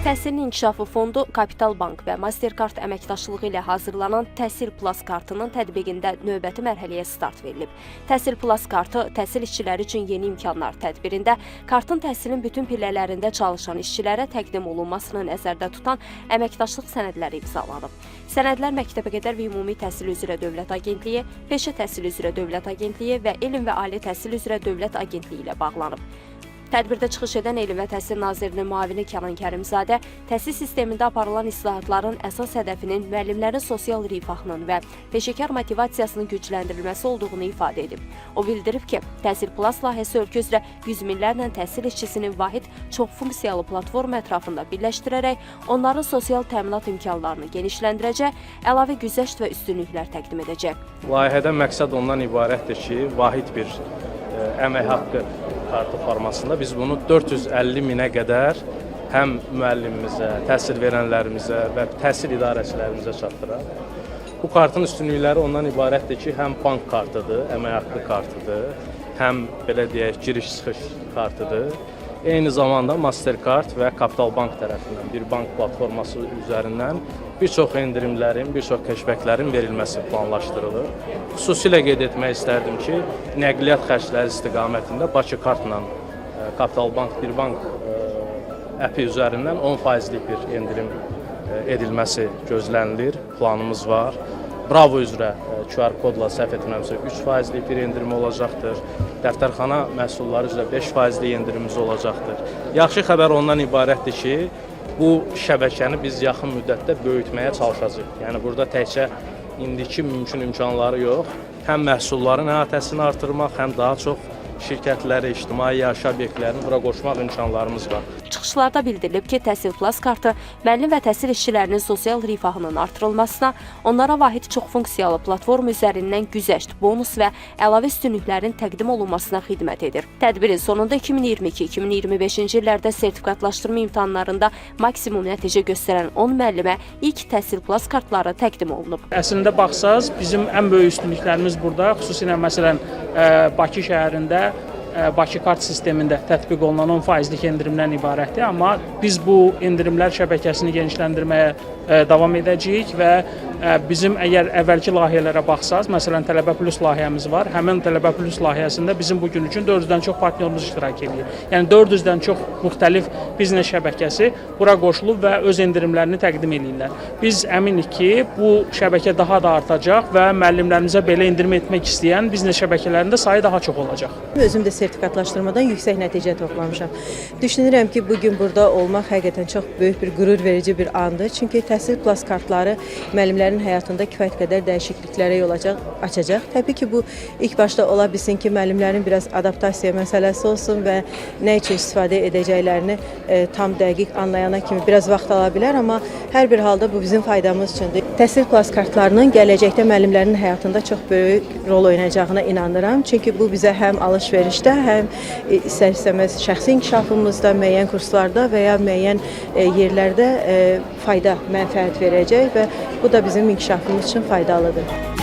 Təhsilin İnkişafı Fondu, Kapital Bank və Mastercard əməkdaşlığı ilə hazırlanan Təhsil Plus kartının tətbiqində növbəti mərhələyə start verilib. Təhsil Plus kartı təhsil işçiləri üçün yeni imkanlar tədbirində kartın təhsilin bütün pillələrində çalışan işçilərə təqdim olunmasını nəzərdə tutan əməkdaşlıq sənədləri imzalanıb. Sənədlər Məktəbəqədər və Ümumi Təhsil üzrə Dövlət Agentliyi, Peşə Təhsili üzrə Dövlət Agentliyi və Elm və Ali Təhsil üzrə Dövlət Agentliyi ilə bağlanıb. Tədbirdə çıxış edən Elm və Təhsil Nazirinin müavini Kənan Kərimzadə təhsil sistemində aparılan islahatların əsas hədəfinin müəllimlərin sosial rifahının və peşəkar motivasiyasının gücləndirilməsi olduğunu ifadə edib. O bildirib ki, Təhsil Plus layihəsi ölkə üzrə yüz minlərlə təhsil işçisinin vahid çoxfunksiyalı platform ətrafında birləşdirərək onların sosial təminat imkanlarını genişləndirəcək, əlavə güzəşt və üstünlüklər təqdim edəcək. Layihədə məqsəd ondan ibarətdir ki, vahid bir əmək haqqı kartı formasında biz bunu 450 minə qədər həm müəllimimizə, təhsil verənlərimizə və təhsil idarəçilərimizə çatdıraq. Bu kartın üstünlükləri ondan ibarətdir ki, həm bank kartıdır, əmək haqqı kartıdır, həm belə deyək, giriş-çıxış kartıdır. Eyni zamanda Mastercard və Kapital Bank tərəfindən bir bank platforması üzərindən bir çox endirimlərin, bir çox keşbəklərin verilməsi planlaşdırılır. Xüsusilə qeyd etmək istərdim ki, nəqliyyat xərcləri istiqamətində Bakı kartla Kapital Bank bir bank əpi üzərindən 10%lik bir endirim edilməsi gözlənilir, planımız var. Bravo üzrə QR kodla səhv etmirəmsə 3%lik bir endirim olacaqdır. Dəftərxana məhsulları üzrə 5%lik endirimimiz olacaqdır. Yaxşı xəbər ondan ibarətdir ki, bu şəbəkəni biz yaxın müddətdə böyütməyə çalışacağıq. Yəni burada təkcə indiki mümkün imkanları yox, həm məhsulların əhatəsini artırmaq, həm daha çox şirkətləri, ictimai yaşayış obyektlərini bura qoşmaq imkanlarımız var. Çıxışlarda bildirilib ki, Təhsil Plus kartı müəllim və təhsil işçilərinin sosial rifahının artırılmasına, onlara vahid çoxfunksiyalı platform üzərindən güzəşt, bonus və əlavə üstünlüklərin təqdim olunmasına xidmət edir. Tədbirin sonunda 2022-2025-ci illərdə sertifikatlaşdırma imtahanlarında maksimum nəticə göstərən 10 müəllimə ilk Təhsil Plus kartları təqdim olunub. Əslində baxsaz, bizim ən böyük üstünlüklərimiz burada, xüsusilə məsələn Bakı şəhərində Bakı kart sistemində tətbiq olunan 10%lik endirimdən ibarətdir. Amma biz bu endirimlər şəbəkəsini genişləndirməyə davam edəcəyik və bizim əgər əvvəlki layihələrə baxsaz, məsələn Tələbə Plus layihəmiz var. Həmin Tələbə Plus layihəsində bizim bugün üçün 400-dən çox partnyorumuz iştirak edir. Yəni 400-dən çox müxtəlif biznes şəbəkəsi bura qoşulub və öz endirimlərini təqdim edirlər. Biz əminik ki, bu şəbəkə daha da artacaq və müəllimlərimizə belə endirim etmək istəyən biznes şəbəkələrində sayı daha çox olacaq. Özüm də sertifikatlaşdırmadan yüksək nəticə toplamışam. Düşünürəm ki, bugün burada olmaq həqiqətən çox böyük bir qürur verici bir andır. Çünki Təhsil Plus kartları müəllimlərin həyatında kifayət qədər dəyişikliklərə yol açacaq. Təbii ki, bu ilk başda ola bilsin ki, müəllimlərin biraz adaptasiya məsələsi olsun və nə üçün istifadə edəcəklərini tam dəqiq anlayana kimi biraz vaxt ala bilər, amma hər bir halda bu bizim faydamız üçündür. Təhsil Plus kartlarının gələcəkdə müəllimlərin həyatında çox böyük rol oynayacağına inanıram. Çünki bu bizə həm alış-verişdə, həm istər-istəməz şəxsi inkişafımızda, müəyyən kurslarda və ya müəyyən yerlərdə fayda, mənfəət verəcək və bu da bizim inkişafımız üçün faydalıdır.